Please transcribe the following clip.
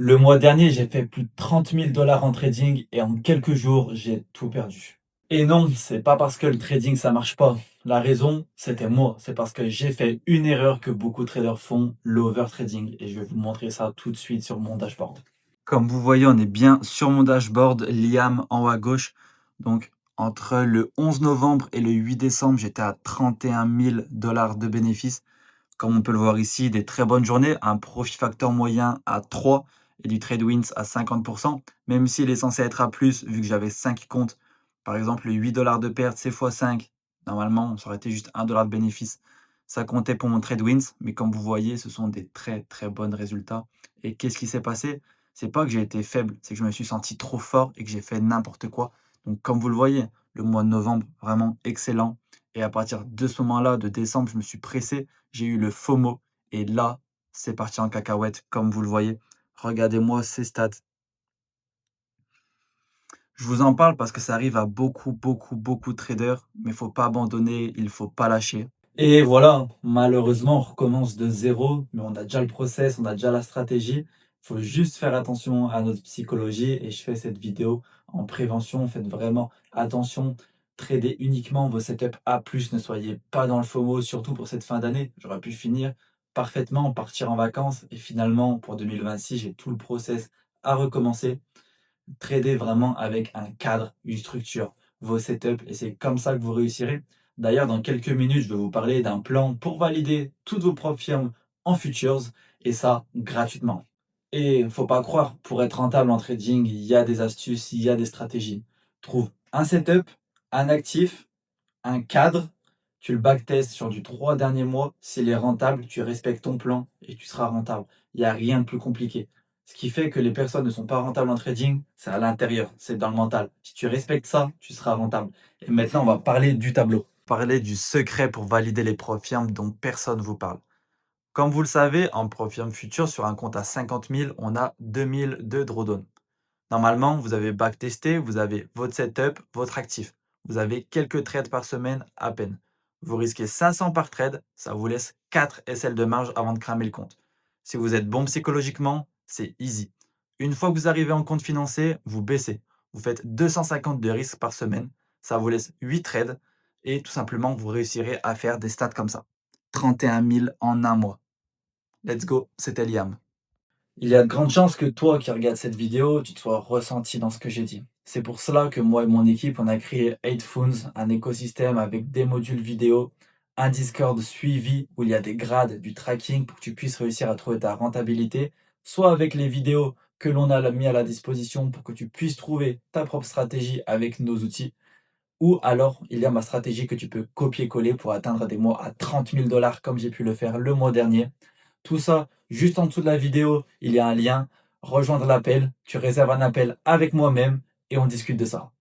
Le mois dernier, j'ai fait plus de 30 000 $ en trading et en quelques jours, j'ai tout perdu. Et non, c'est pas parce que le trading ça marche pas. La raison, c'était moi. C'est parce que j'ai fait une erreur que beaucoup de traders font, l'overtrading. Et je vais vous montrer ça tout de suite sur mon dashboard. Comme vous voyez, on est bien sur mon dashboard, Liam en haut à gauche. Donc, entre le 11 novembre et le 8 décembre, j'étais à 31 000 $ de bénéfices. Comme on peut le voir ici, des très bonnes journées, un profit factor moyen à 3 et du trade wins à 50%, même s'il est censé être à plus, vu que j'avais 5 comptes. Par exemple, le 8 $ de perte, c'est x 5. Normalement, ça aurait été juste 1 $ de bénéfice. Ça comptait pour mon trade wins, mais comme vous voyez, ce sont des très très bons résultats. Et qu'est-ce qui s'est passé? C'est pas que j'ai été faible, c'est que je me suis senti trop fort et que j'ai fait n'importe quoi. Donc, comme vous le voyez, le mois de novembre, vraiment excellent. Et à partir de ce moment-là, de décembre, je me suis pressé, j'ai eu le FOMO et là, c'est parti en cacahuète, comme vous le voyez. Regardez-moi ces stats. Je vous en parle parce que ça arrive à beaucoup, beaucoup, beaucoup de traders, mais il faut pas abandonner, il faut pas lâcher. Et voilà, malheureusement, on recommence de zéro, mais on a déjà le process, on a déjà la stratégie. Il faut juste faire attention à notre psychologie et je fais cette vidéo en prévention. Faites vraiment attention. Tradez uniquement vos setups A+, ne soyez pas dans le FOMO, surtout pour cette fin d'année. J'aurais pu finir parfaitement, partir en vacances et finalement, pour 2026, j'ai tout le process à recommencer. Trader vraiment avec un cadre, une structure, vos setups et c'est comme ça que vous réussirez. D'ailleurs, dans quelques minutes, je vais vous parler d'un plan pour valider toutes vos propres firmes en futures et ça gratuitement. Et faut pas croire, pour être rentable en trading, il y a des astuces, il y a des stratégies. Trouve un setup, un actif, un cadre, tu le backtestes sur du 3 derniers mois. S'il est rentable, tu respectes ton plan et tu seras rentable. Il n'y a rien de plus compliqué. Ce qui fait que les personnes ne sont pas rentables en trading, c'est à l'intérieur, c'est dans le mental. Si tu respectes ça, tu seras rentable. Et maintenant, on va parler du tableau. Parler du secret pour valider les profirmes dont personne ne vous parle. Comme vous le savez, en profirme future, sur un compte à 50 000, on a 2000 de drawdown. Normalement, vous avez backtesté, vous avez votre setup, votre actif. Vous avez quelques trades par semaine à peine. Vous risquez 500 par trade, ça vous laisse 4 SL de marge avant de cramer le compte. Si vous êtes bon psychologiquement, c'est easy. Une fois que vous arrivez en compte financier, vous baissez. Vous faites 250 de risque par semaine, ça vous laisse 8 trades et tout simplement vous réussirez à faire des stats comme ça. 31 000 en un mois. Let's go, c'était Liam. Il y a de grandes chances que toi qui regardes cette vidéo, tu te sois ressenti dans ce que j'ai dit. C'est pour cela que moi et mon équipe, on a créé 8 Phones, un écosystème avec des modules vidéo, un Discord suivi où il y a des grades, du tracking pour que tu puisses réussir à trouver ta rentabilité, soit avec les vidéos que l'on a mis à la disposition pour que tu puisses trouver ta propre stratégie avec nos outils, ou alors il y a ma stratégie que tu peux copier-coller pour atteindre des mois à 30 000 $ comme j'ai pu le faire le mois dernier. Tout ça, juste en dessous de la vidéo, il y a un lien, rejoindre l'appel, tu réserves un appel avec moi-même et on discute de ça.